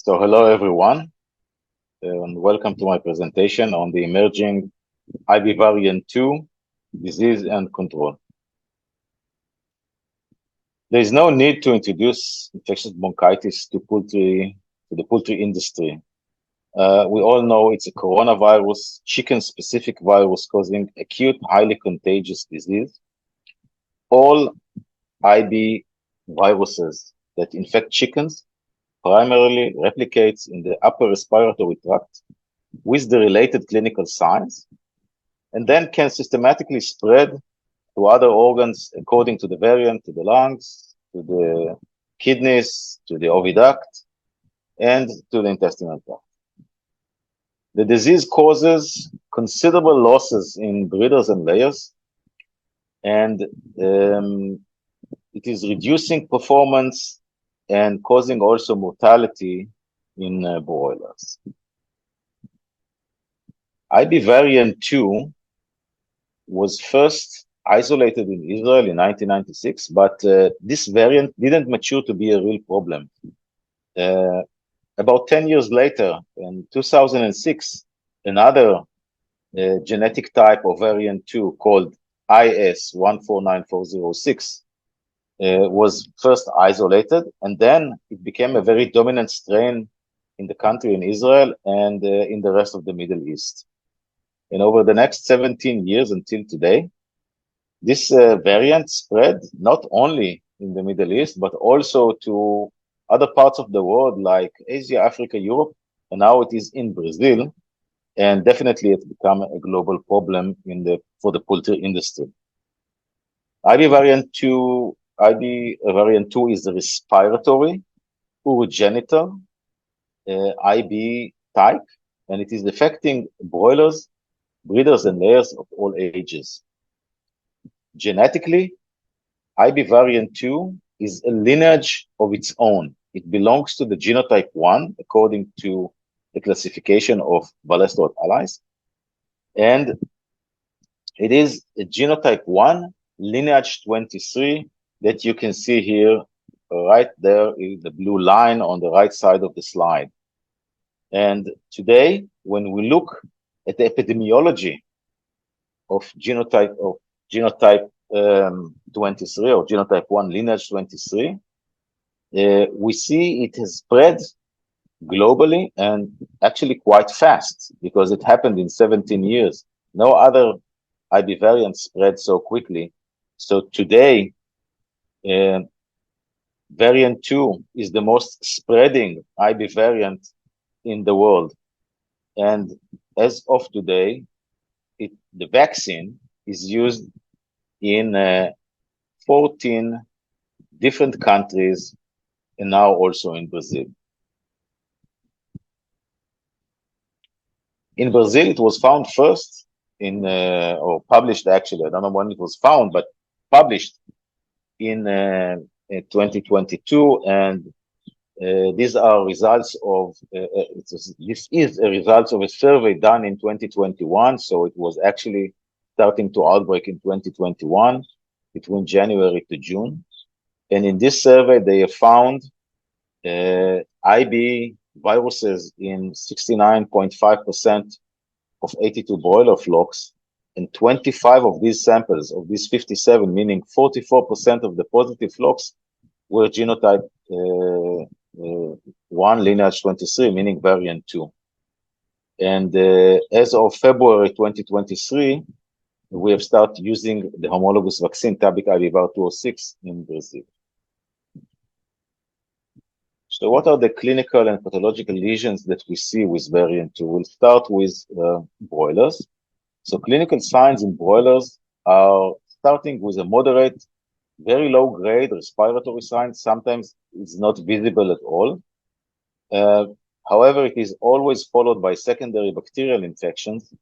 So hello everyone, and welcome to my presentation on the emerging IB variant 2 disease and control. There is no need to introduce infectious bronchitis to the poultry industry. We all know it's a coronavirus, chicken-specific virus causing acute, highly contagious disease. All IB viruses that infect chickens primarily replicates in the upper respiratory tract with the related clinical signs, and then can systematically spread to other organs according to the variant, to the lungs, to the kidneys, to the oviduct, and to the intestinal tract. The disease causes considerable losses in breeders and layers, and it is reducing performance and causing also mortality in broilers. IB variant 2 was first isolated in Israel in 1996, but this variant didn't mature to be a real problem. About 10 years later, in 2006, another genetic type of variant 2 called IS149406 was first isolated, and then it became a very dominant strain in the country, in Israel, and in the rest of the Middle East. And over the next 17 years until today, this variant spread not only in the Middle East, but also to other parts of the world like Asia, Africa, Europe, and now it is in Brazil, and definitely it's become a global problem for the poultry industry. IB variant 2 is the respiratory urogenital IB type, and it is affecting broilers, breeders, and layers of all ages. Genetically, IB variant 2 is a lineage of its own. It belongs to the genotype 1 according to the classification of Balestro allies, and it is a genotype 1 lineage 23 that you can see here right there in the blue line on the right side of the slide. And today, when we look at the epidemiology of genotype 23 or genotype 1 lineage 23, we see it has spread globally and actually quite fast because it happened in 17 years. No other IB variant spread so quickly. So today, variant 2 is the most spreading IB variant in the world. And as of today, the vaccine is used in 14 different countries, and now also in Brazil. In Brazil, it was found first or published actually, I don't know when it was found, but published in 2022, and these are results of, this is a result of a survey done in 2021, so it was actually starting to outbreak in 2021, between January to June. And in this survey, they have found IB viruses in 69.5% of 82 broiler flocks, and 25 of these samples, of these 57, meaning 44% of the positive flocks, were genotype 1 lineage 23, meaning variant 2. And as of February 2023, we have started using the homologous vaccine, Tabic IBVAR 206 in Brazil. So what are the clinical and pathological lesions that we see with variant 2? We'll start with broilers. So clinical signs in broilers are starting with a moderate, very low grade respiratory signs. Sometimes it's not visible at all. However, it is always followed by secondary bacterial infections,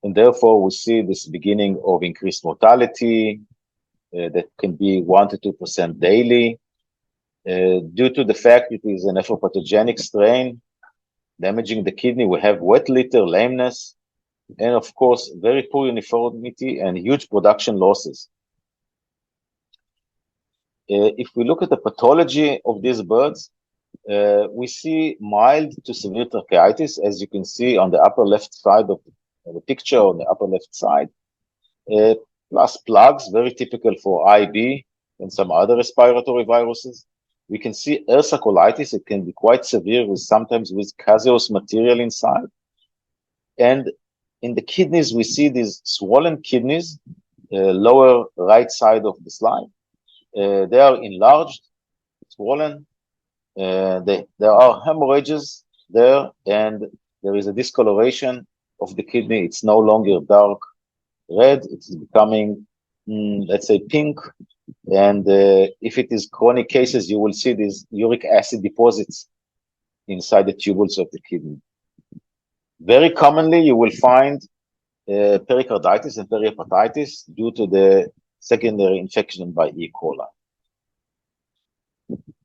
and therefore we see this beginning of increased mortality that can be 1 to 2% daily. Due to the fact it is an nephropathogenic strain, damaging the kidney, we have wet litter, lameness, and of course, very poor uniformity and huge production losses. If we look at the pathology of these birds, we see mild to severe tracheitis, as you can see on the upper left side of the picture, on the upper left side, plus plugs, very typical for IB and some other respiratory viruses. We can see ulcer colitis. It can be quite severe, with sometimes with caseous material inside. And in the kidneys, we see these swollen kidneys, lower right side of the slide. They are enlarged, swollen. There are hemorrhages there, and there is a discoloration of the kidney. It's no longer dark red. It's becoming, let's say, pink. And if it is chronic cases, you will see these uric acid deposits inside the tubules of the kidney. Very commonly, you will find pericarditis and perihepatitis due to the secondary infection by E. coli.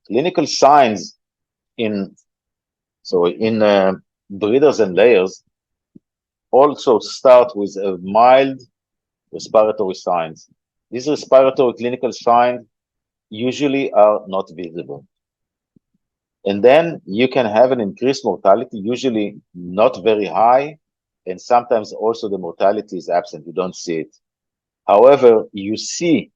Clinical signs in breeders and layers also start with a mild respiratory signs. These respiratory clinical signs usually are not visible. And then you can have an increased mortality, usually not very high, and sometimes also the mortality is absent. You don't see it. However, you see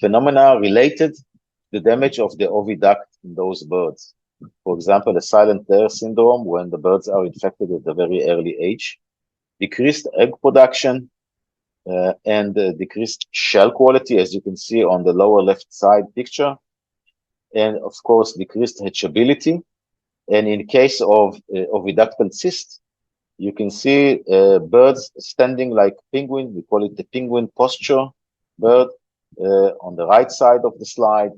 phenomena related to the damage of the oviduct in those birds. For example, the silent layer syndrome, when the birds are infected at a very early age, decreased egg production, and decreased shell quality, as you can see on the lower left side picture, and of course decreased hatchability. And in case of oviductal cyst, you can see birds standing like penguin. We call it the penguin posture bird on the right side of the slide.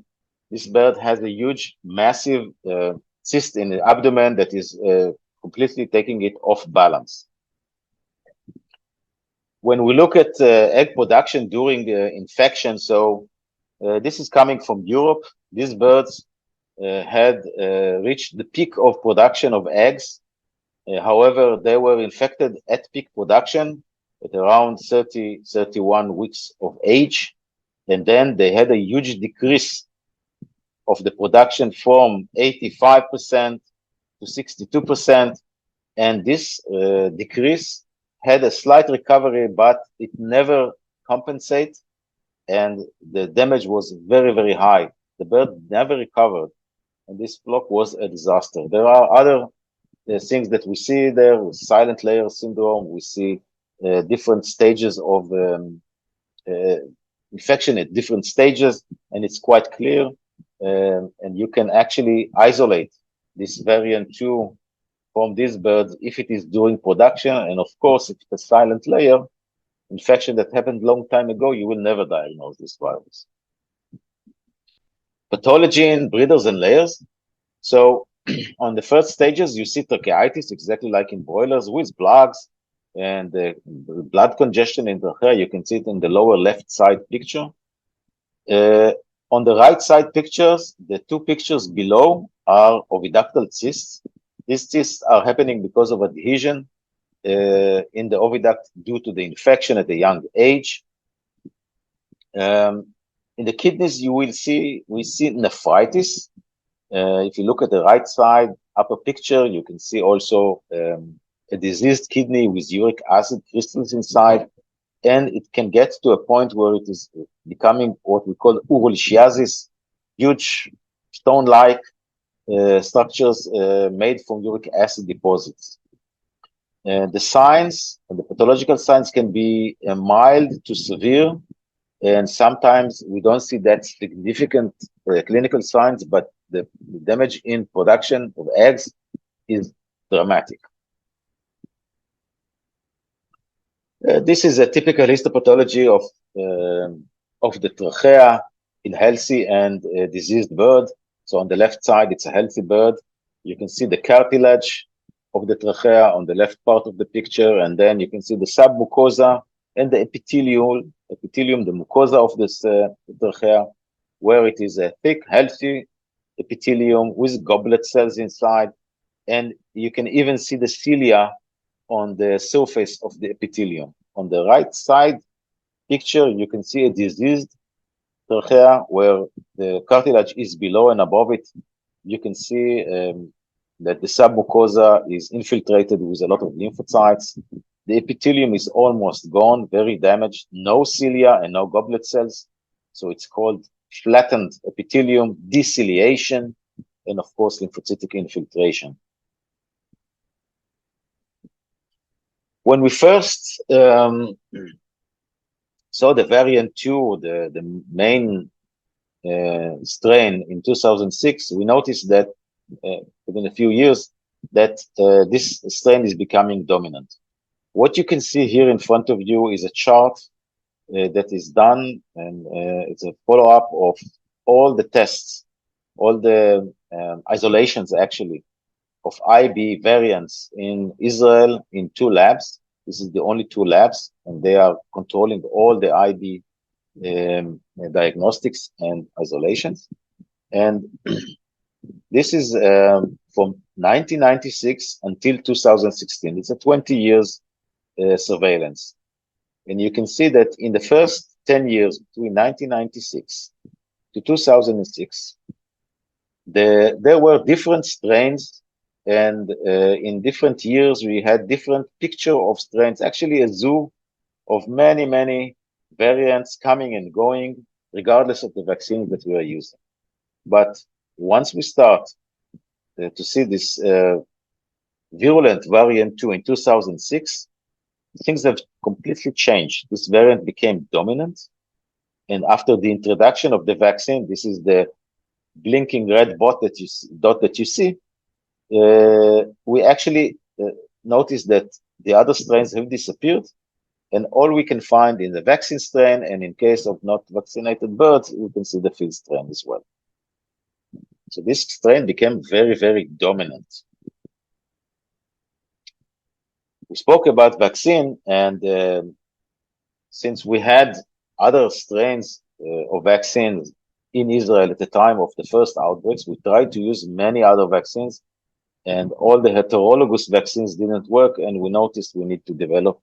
This bird has a huge, massive cyst in the abdomen that is completely taking it off balance. When we look at egg production during infection, so this is coming from Europe. These birds had reached the peak of production of eggs. However, they were infected at peak production at around 30, 31 weeks of age. And then they had a huge decrease of the production from 85% to 62%. And this decrease had a slight recovery, but it never compensated. And the damage was very, very high. The bird never recovered. And this flock was a disaster. There are other things that we see there with silent layer syndrome. We see different stages of infection at different stages, and it's quite clear. And you can actually isolate this variant 2 from these birds if it is during production. And of course, if it's a silent layer infection that happened a long time ago, you will never diagnose this virus. Pathology in breeders and layers. So on the first stages, you see tracheitis, exactly like in broilers, with plugs and blood congestion in the hair. You can see it in the lower left side picture. On the right side pictures, the two pictures below are oviductal cysts. These cysts are happening because of adhesion in the oviduct due to the infection at a young age. In the kidneys, we see nephritis. If you look at the right side upper picture, you can see also a diseased kidney with uric acid crystals inside, and it can get to a point where it is becoming what we call urolithiasis, huge stone-like structures made from uric acid deposits. The signs, the pathological signs, can be mild to severe, and sometimes we don't see that significant clinical signs, but the damage in production of eggs is dramatic. This is a typical histopathology of the trachea in healthy and diseased bird. So on the left side, it's a healthy bird. You can see the cartilage of the trachea on the left part of the picture, and then you can see the submucosa and the epithelium, the mucosa of this trachea, where it is a thick, healthy epithelium with goblet cells inside, and you can even see the cilia on the surface of the epithelium. On the right side picture, you can see a diseased trachea where the cartilage is below and above it you can see that the submucosa is infiltrated with a lot of lymphocytes. The epithelium is almost gone, very damaged, no cilia and no goblet cells. So it's called flattened epithelium, deciliation, and of course, lymphocytic infiltration. When we first saw the variant 2, the main strain in 2006, we noticed that within a few years that this strain is becoming dominant. What you can see here in front of you is a chart that is done, and it's a follow-up of all the tests, all the isolations actually of IB variants in Israel in 2 labs. This is the only 2 labs, and they are controlling all the IB diagnostics and isolations. And this is from 1996 until 2016. It's a 20 years surveillance. And you can see that in the first 10 years, between 1996 to 2006, there were different strains, and in different years, we had different picture of strains, actually a zoo of many, many variants coming and going, regardless of the vaccines that we are using. But once we start to see this virulent variant 2 in 2006, things have completely changed. This variant became dominant. And after the introduction of the vaccine, this is the blinking red dot that you see, we actually noticed that the other strains have disappeared. And all we can find in the vaccine strain, and in case of not vaccinated birds, we can see the field strain as well. So this strain became very, very dominant. We spoke about vaccine, and since we had other strains of vaccines in Israel at the time of the first outbreaks, we tried to use many other vaccines, and all the heterologous vaccines didn't work, and we noticed we need to develop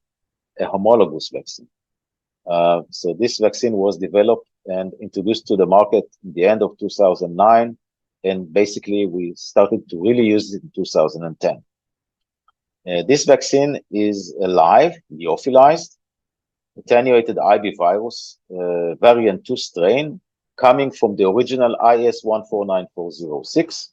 a homologous vaccine. So this vaccine was developed and introduced to the market in the end of 2009, and basically we started to really use it in 2010. This vaccine is a live, lyophilized, attenuated IB virus, variant 2 strain, coming from the original IS 149406.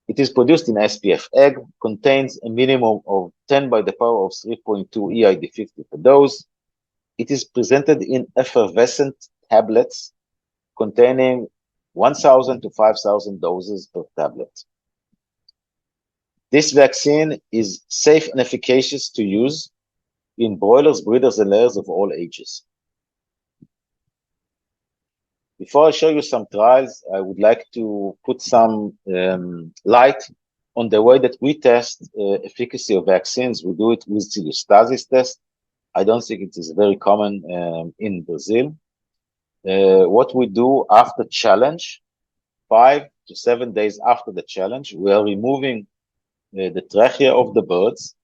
It is produced in SPF egg, contains a minimum of 10 by the power of 3.2 EID50 per dose. It is presented in effervescent tablets containing 1,000 to 5,000 doses per tablet. This vaccine is safe and efficacious to use in broilers, breeders, and layers of all ages. Before I show you some trials, I would like to put some light on the way that we test efficacy of vaccines. We do it with cholestasis test. I don't think it is very common in Brazil. What we do after challenge, 5 to 7 days after the challenge, we are removing the trachea of the birds,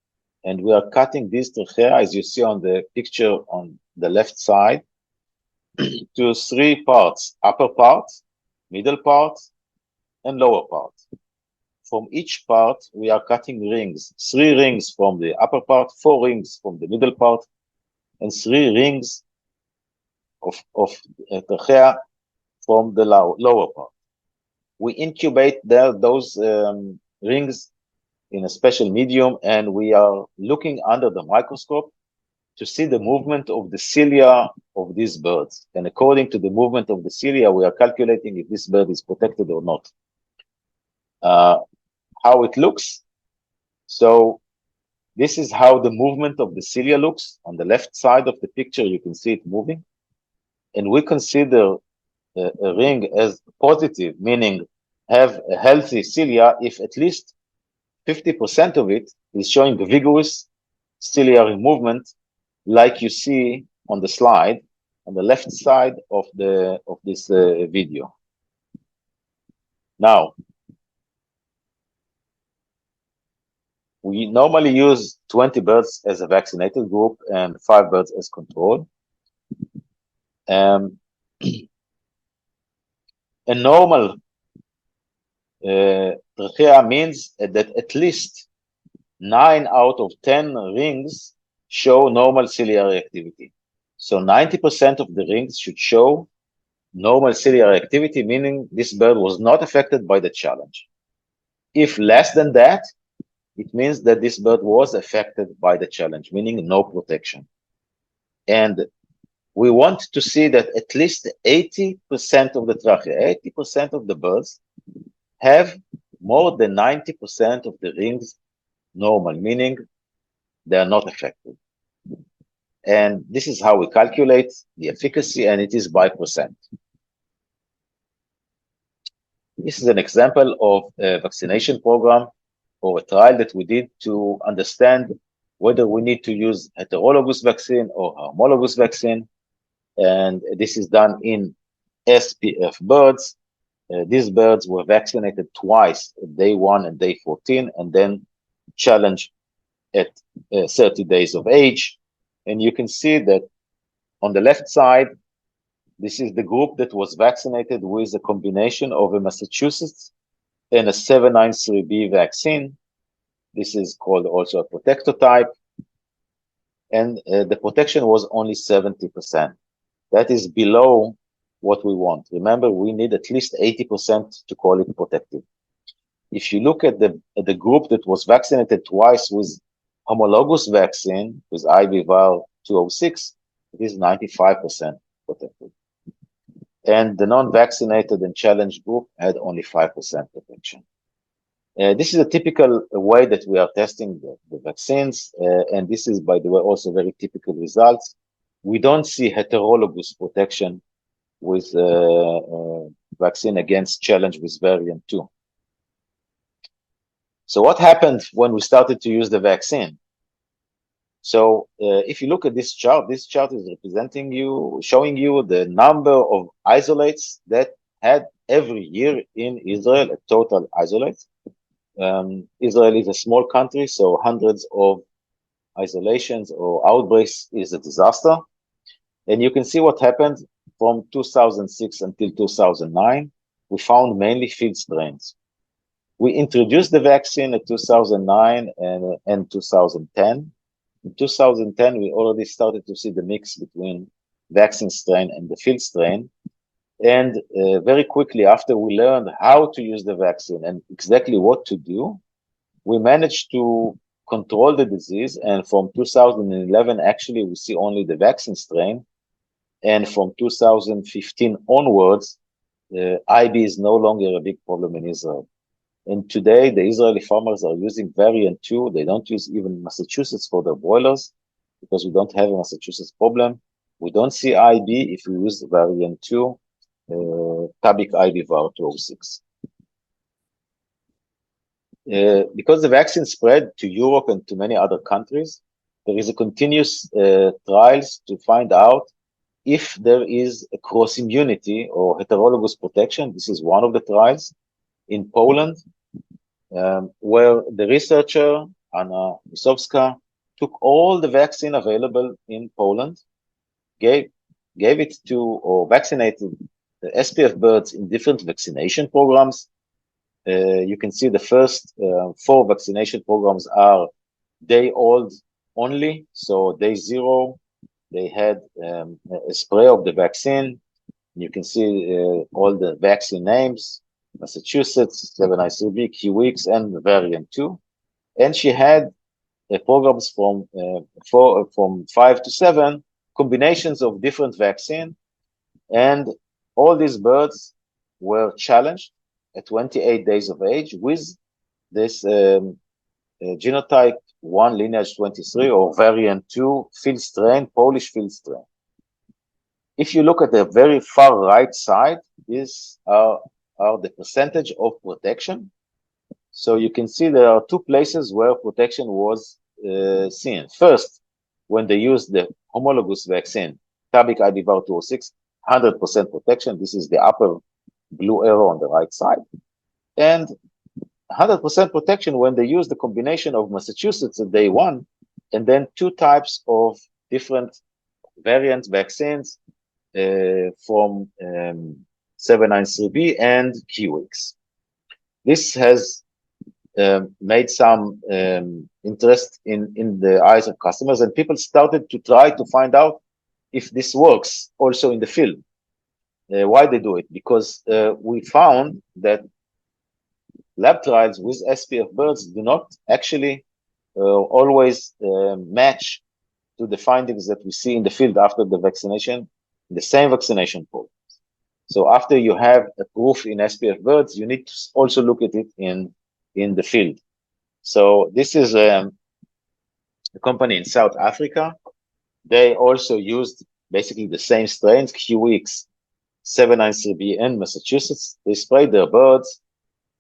and we are cutting these trachea, as you see on the picture on the left side, to 3 parts: upper part, middle part, and lower part. From each part, we are cutting rings: 3 rings from the upper part, 4 rings from the middle part, and 3 rings of trachea from the lower part. We incubate those rings in a special medium, and we are looking under the microscope to see the movement of the cilia of these birds. And according to the movement of the cilia, we are calculating if this bird is protected or not. How it looks. So this is how the movement of the cilia looks. On the left side of the picture, you can see it moving. And we consider a ring as positive, meaning have a healthy cilia if at least 50% of it is showing vigorous ciliary movement, like you see on the slide on the left side of this video. Now, we normally use 20 birds as a vaccinated group and 5 birds as control. A normal trachea means that at least 9 out of 10 rings show normal ciliary activity. So 90% of the rings should show normal ciliary activity, meaning this bird was not affected by the challenge. If less than that, it means that this bird was affected by the challenge, meaning no protection. And we want to see that at least 80% of the trachea, 80% of the birds have more than 90% of the rings normal, meaning they are not affected. And this is how we calculate the efficacy, and it is by percent. This is an example of a vaccination program or a trial that we did to understand whether we need to use heterologous vaccine or homologous vaccine. And this is done in SPF birds. These birds were vaccinated twice, day 1 and day 14, and then challenge at 30 days of age. And you can see that on the left side, this is the group that was vaccinated with a combination of a Massachusetts and a 793B vaccine. This is called also a protector type. And the protection was only 70%. That is below what we want. Remember, we need at least 80% to call it protective. If you look at the group that was vaccinated twice with homologous vaccine, with IBVAR 206, it is 95% protected. And the non-vaccinated and challenged group had only 5% protection. This is a typical way that we are testing the vaccines, and this is, by the way, also very typical results. We don't see heterologous protection with vaccine against challenge with variant 2. So what happened when we started to use the vaccine? So if you look at this chart is representing you, showing you the number of isolates that had every year in Israel, a total isolates. Israel is a small country, so hundreds of isolations or outbreaks is a disaster. And you can see what happened from 2006 until 2009. We found mainly field strains. We introduced the vaccine in 2009 and 2010. In 2010, we already started to see the mix between vaccine strain and the field strain. And very quickly after we learned how to use the vaccine and exactly what to do, we managed to control the disease. And from 2011, actually, we see only the vaccine strain. And from 2015 onwards, IB is no longer a big problem in Israel. And today, the Israeli farmers are using variant 2. They don't use even Massachusetts for their broilers because we don't have a Massachusetts problem. We don't see IB if we use variant 2, Tabic IBVAR 206. Because the vaccine spread to Europe and to many other countries, there is a continuous trials to find out if there is a cross immunity or heterologous protection. This is one of the trials in Poland, where the researcher, Anna Wisowska, took all the vaccine available in Poland, gave it to or vaccinated the SPF birds in different vaccination programs. You can see the first 4 vaccination programs are day old only. So day 0, they had a spray of the vaccine. You can see all the vaccine names: Massachusetts, 793B, Q-Weeks, and variant 2. And she had programs from 5 to 7 combinations of different vaccine, and all these birds were challenged at 28 days of age with this genotype 1 lineage 23 or variant 2 field strain, Polish field strain. If you look at the very far right side, these are the percentage of protection. So you can see there are 2 places where protection was seen. First, when they used the homologous vaccine, Tabic IBVAR 206, 100% protection. This is the upper blue arrow on the right side. And 100% protection when they use the combination of Massachusetts at day 1, and then 2 types of different variant vaccines from 793B and Q-Weeks. This has made some interest in the eyes of customers, and people started to try to find out if this works also in the field. Why they do it? Because we found that lab trials with SPF birds do not actually always match to the findings that we see in the field after the vaccination, the same vaccination protocol. So after you have a proof in SPF birds, you need to also look at it in the field. So this is a company in South Africa. They also used basically the same strains, QX 793B in Massachusetts. They sprayed their birds,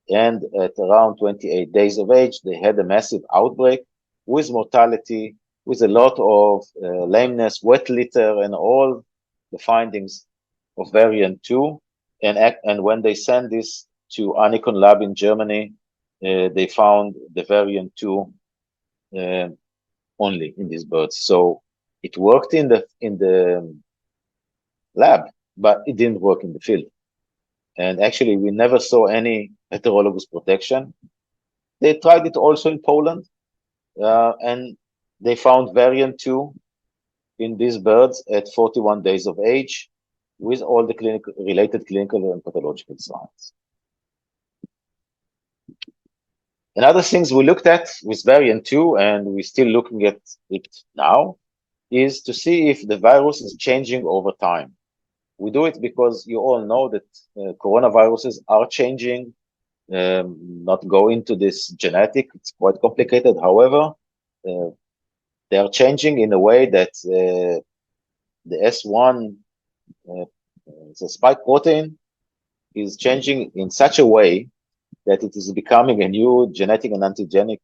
and at around 28 days of age, they had a massive outbreak with mortality, with a lot of lameness, wet litter, and all the findings of variant 2. And when they sent this to Anikon lab in Germany, they found the variant 2 only in these birds. So it worked in the lab, but it didn't work in the field. And actually, we never saw any heterologous protection. They tried it also in Poland, and they found variant 2 in these birds at 41 days of age with all the related clinical and pathological signs. Another things we looked at with variant 2, and we're still looking at it now, is to see if the virus is changing over time. We do it because you all know that coronaviruses are changing. Not go into this genetic, it's quite complicated. However, they are changing in a way that the S1, the spike protein, is changing in such a way that it is becoming a new genetic and antigenic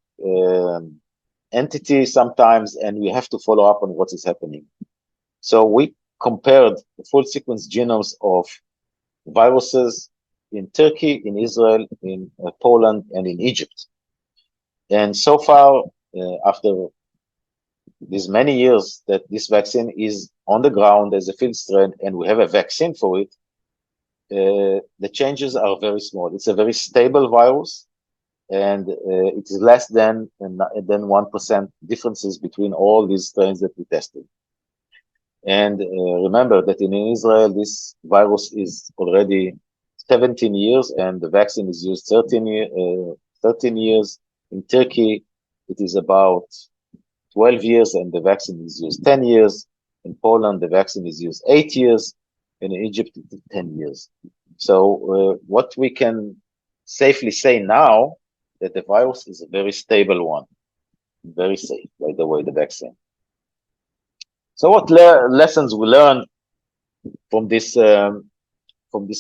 entity sometimes, and we have to follow up on what is happening. So we compared the full sequence genomes of viruses in Turkey, in Israel, in Poland, and in Egypt. And so far, after these many years that this vaccine is on the ground as a field strain, and we have a vaccine for it, the changes are very small. It's a very stable virus, and it is less than 1% differences between all these strains that we tested. And remember that in Israel, this virus is already 17 years, and the vaccine is used 13 years. In Turkey, it is about 12 years, and the vaccine is used 10 years. In Poland, the vaccine is used 8 years, and in Egypt, 10 years. So what we can safely say now, that the virus is a very stable one, very safe, by the way, the vaccine. So what lessons we learned from this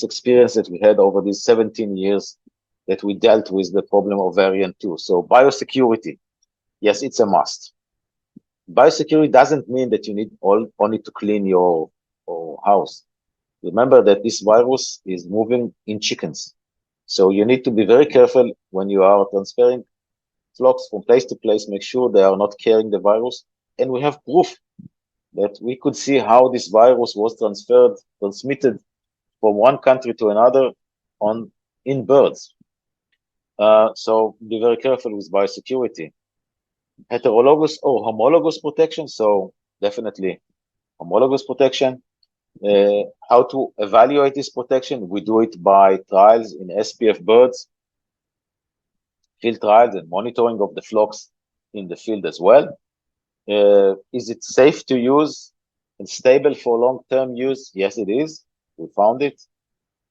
experience that we had over these 17 years that we dealt with the problem of variant 2? So biosecurity, yes, it's a must. Biosecurity doesn't mean that you need only to clean your house. Remember that this virus is moving in chickens. So you need to be very careful when you are transferring flocks from place to place, make sure they are not carrying the virus. And we have proof that we could see how this virus was transmitted from one country to another in birds. So be very careful with biosecurity. Heterologous or homologous protection, so definitely homologous protection. How to evaluate this protection? We do it by trials in SPF birds, field trials, and monitoring of the flocks in the field as well. Is it safe to use and stable for long-term use? Yes, it is. We found it.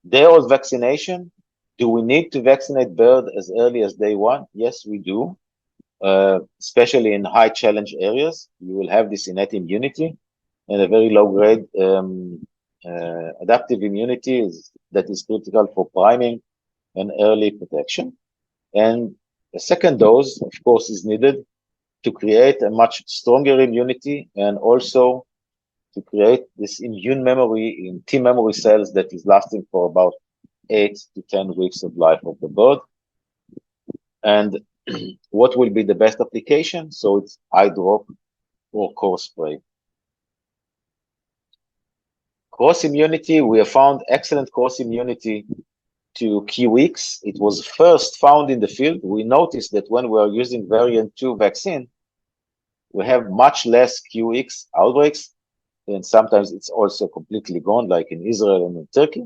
Day-old vaccination. Do we need to vaccinate bird as early as day one? Yes, we do. Especially in high challenge areas, you will have this innate immunity and a very low grade adaptive immunity that is critical for priming and early protection. And a second dose, of course, is needed to create a much stronger immunity, and also to create this immune memory in T memory cells that is lasting for about 8 to 10 weeks of life of the bird. And what will be the best application? So it's eye drop or core spray. Cross immunity, we have found excellent cross immunity to QX. It was first found in the field. We noticed that when we are using variant 2 vaccine, we have much less QX outbreaks, and sometimes it's also completely gone, like in Israel and in Turkey.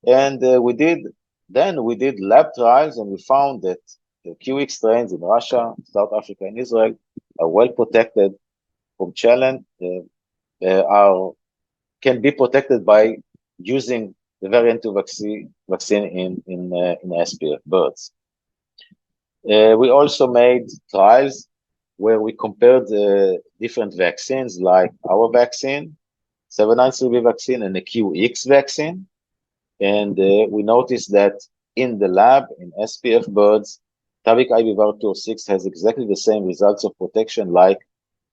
And we did lab trials, and we found that the QX strains in Russia, South Africa, and Israel are well protected from challenge, can be protected by using the variant 2 vaccine in SPF birds. We also made trials where we compared different vaccines, like our vaccine, 793B vaccine, and the QX vaccine. And we noticed that in the lab, in SPF birds, Tabic IBVAR 206 has exactly the same results of protection like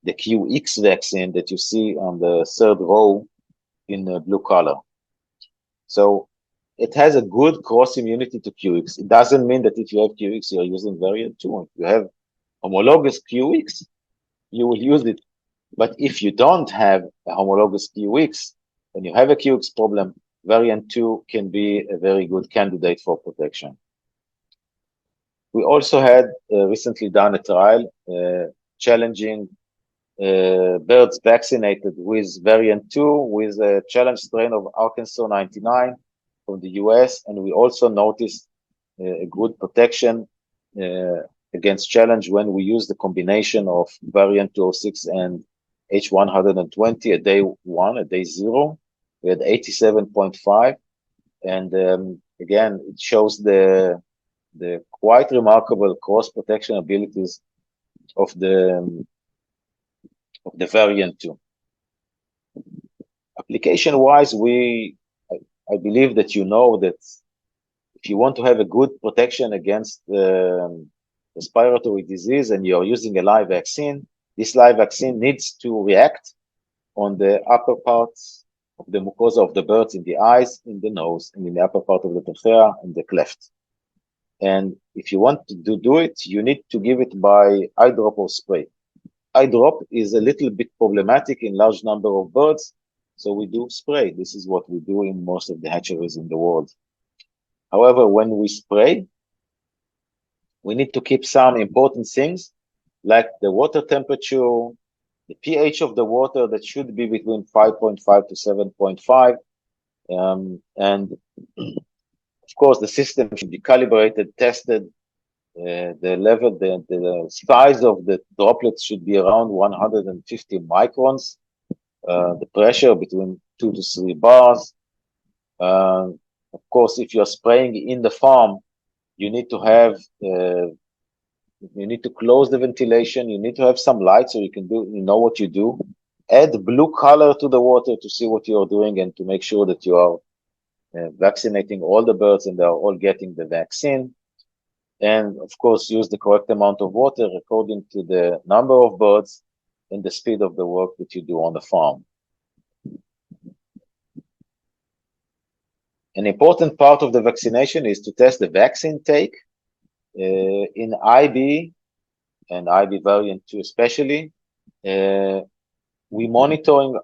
the QX vaccine that you see on the third row in blue color. So it has a good cross immunity to QX. It doesn't mean that if you have QX, you're using variant 2. If you have homologous QX, you will use it. But if you don't have a homologous QX, and you have a QX problem, variant 2 can be a very good candidate for protection. We also had recently done a trial challenging birds vaccinated with variant 2 with a challenge strain of Arkansas 99 from the US, and we also noticed a good protection against challenge when we use the combination of variant 206 and H120 at day 1, at day 0. We had 87.5, and again, it shows the quite remarkable cross protection abilities of the variant 2. Application wise, I believe that you know that if you want to have a good protection against respiratory disease and you're using a live vaccine, this live vaccine needs to react on the upper parts of the mucosa of the birds, in the eyes, in the nose, and in the upper part of the trachea and the cleft. And if you want to do it, you need to give it by eye drop or spray. Eye drop is a little bit problematic in large number of birds, so we do spray. This is what we do in most of the hatcheries in the world. However, when we spray, we need to keep some important things like the water temperature, the pH of the water that should be between 5.5 to 7.5. And of course, the system should be calibrated, tested. The level, the size of the droplets should be around 150 microns. The pressure between 2 to 3 bars. Of course, if you're spraying in the farm, you need to have, you need to close the ventilation. You need to have some light so you can know what you do. Add blue color to the water to see what you're doing and to make sure that you are vaccinating all the birds and they're all getting the vaccine. And of course, use the correct amount of water according to the number of birds and the speed of the work that you do on the farm. An important part of the vaccination is to test the vaccine take in IB and IB variant 2 especially. We are monitoring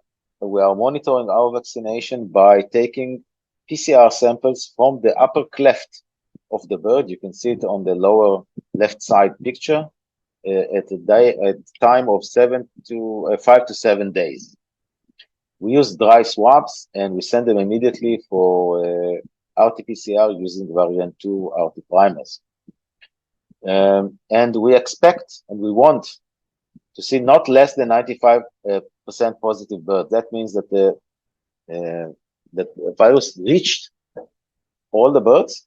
our vaccination by taking PCR samples from the upper cleft of the bird. You can see it on the lower left side picture at time of 5 to 7 days. We use dry swabs and we send them immediately for RT-PCR using variant 2 RT primers. And we expect and we want to see not less than 95% positive birds. That means that the virus reached all the birds,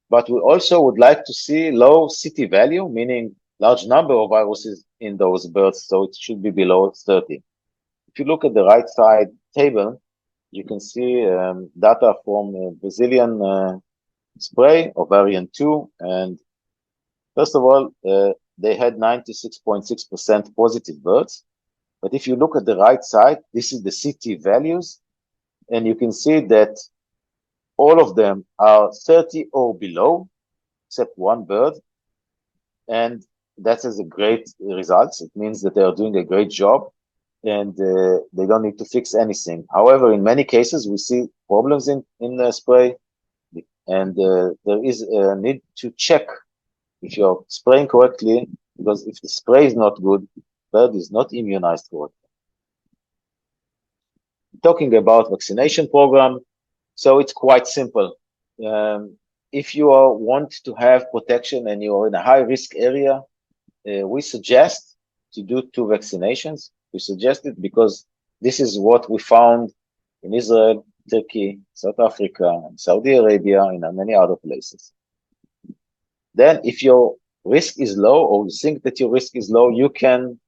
but we also would like to see low CT value, meaning large number of viruses in those birds, so it should be below 30. If you look at the right side table, you can see data from Brazilian spray of variant 2, and first of all, they had 96.6% positive birds. But if you look at the right side, this is the CT values, and you can see that all of them are 30 or below, except one bird. And that is a great result. It means that they are doing a great job and they don't need to fix anything. However, in many cases, we see problems in the spray. and there is a need to check if you're spraying correctly, because if the spray is not good, bird is not immunized for it. Talking about vaccination program, so it's quite simple. If you want to have protection and you are in a high risk area, we suggest to do 2 vaccinations. We suggest it because this is what we found in Israel, Turkey, South Africa, Saudi Arabia, and many other places. Then if your risk is low, or you think that your risk is low, you can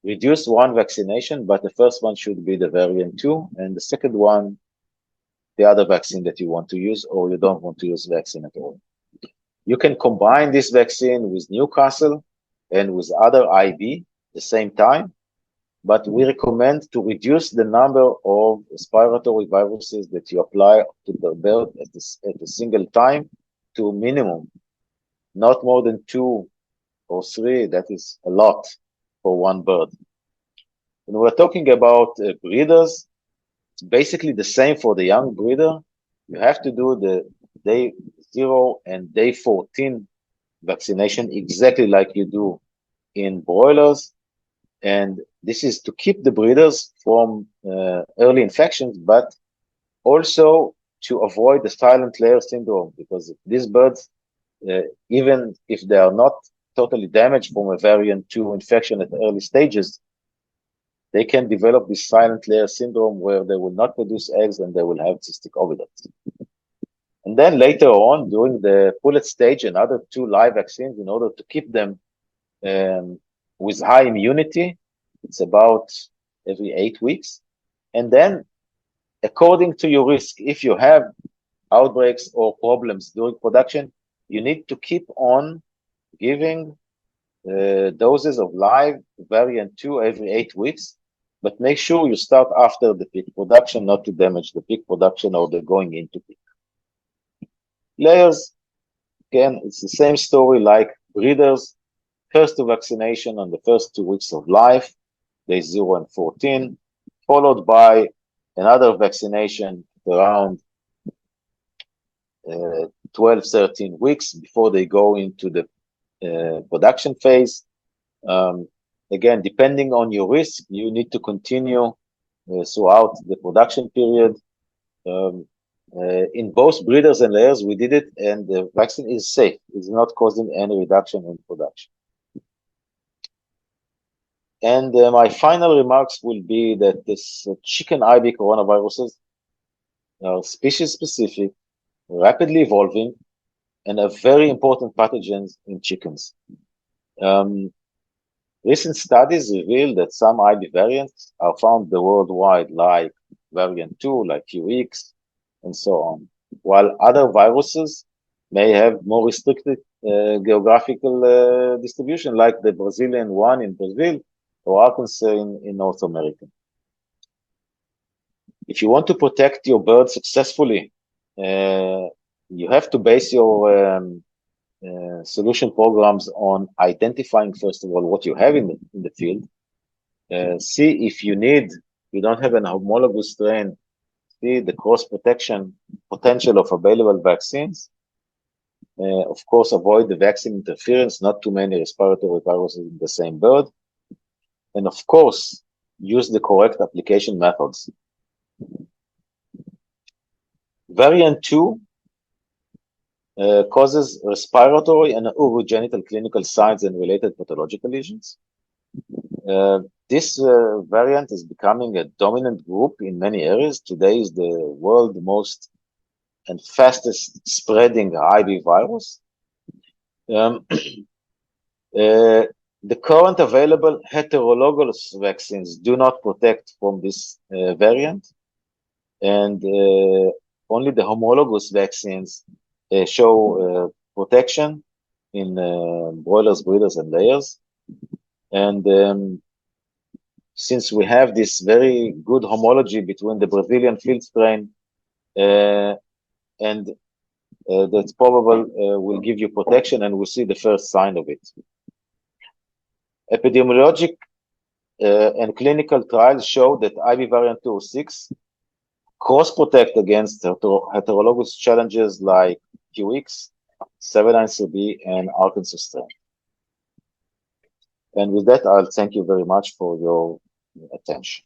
reduce 1 vaccination, but the first one should be the variant 2, and the second one, the other vaccine that you want to use, or you don't want to use vaccine at all. You can combine this vaccine with Newcastle and with other IB at the same time, but we recommend to reduce the number of respiratory viruses that you apply to the bird at a single time to a minimum, not more than 2 or 3. That is a lot for 1 bird. When we're talking about breeders, it's basically the same for the young breeder. You have to do the day 0 and day 14 vaccination exactly like you do in broilers. And this is to keep the breeders from early infections, but also to avoid the silent layer syndrome, because these birds, even if they are not totally damaged from a variant 2 infection at the early stages, they can develop this silent layer syndrome where they will not produce eggs and they will have cystic oviducts. And then later on, during the pullet stage, another 2 live vaccines in order to keep them with high immunity. It's about every 8 weeks. And then, according to your risk, if you have outbreaks or problems during production, you need to keep on giving doses of live variant 2 every 8 weeks, but make sure you start after the peak production, not to damage the peak production or the going into peak. Layers, again, it's the same story like breeders. First 2 vaccination on the first 2 weeks of life, days 0 and 14, followed by another vaccination around 12, 13 weeks before they go into the production phase. Again, depending on your risk, you need to continue throughout the production period. In both breeders and layers, we did it, and the vaccine is safe. It's not causing any reduction in production. And my final remarks will be that this chicken IB coronaviruses are species-specific, rapidly evolving, and are very important pathogens in chickens. Recent studies reveal that some IB variants are found worldwide, like variant 2, like QX, and so on, while other viruses may have more restricted geographical distribution, like the Brazilian one in Brazil or Arkansas in North America. If you want to protect your bird successfully, you have to base your solution programs on identifying, first of all, what you have in the field. See if you don't have an homologous strain, see the cross protection potential of available vaccines. Of course, avoid the vaccine interference, not too many respiratory viruses in the same bird. And of course, use the correct application methods. Variant 2 causes respiratory and urogenital clinical signs and related pathological lesions. This variant is becoming a dominant group in many areas. Today is the world's most and fastest spreading IB virus. The current available heterologous vaccines do not protect from this variant, and only the homologous vaccines show protection in broilers, breeders, and layers. And since we have this very good homology between the Brazilian field strain and that's probable will give you protection, and we'll see the first sign of it. Epidemiologic and clinical trials show that IB variant 206 cross-protect against heterologous challenges like QX, 793B, and Arkansas strain. And with that, I'll thank you very much for your attention.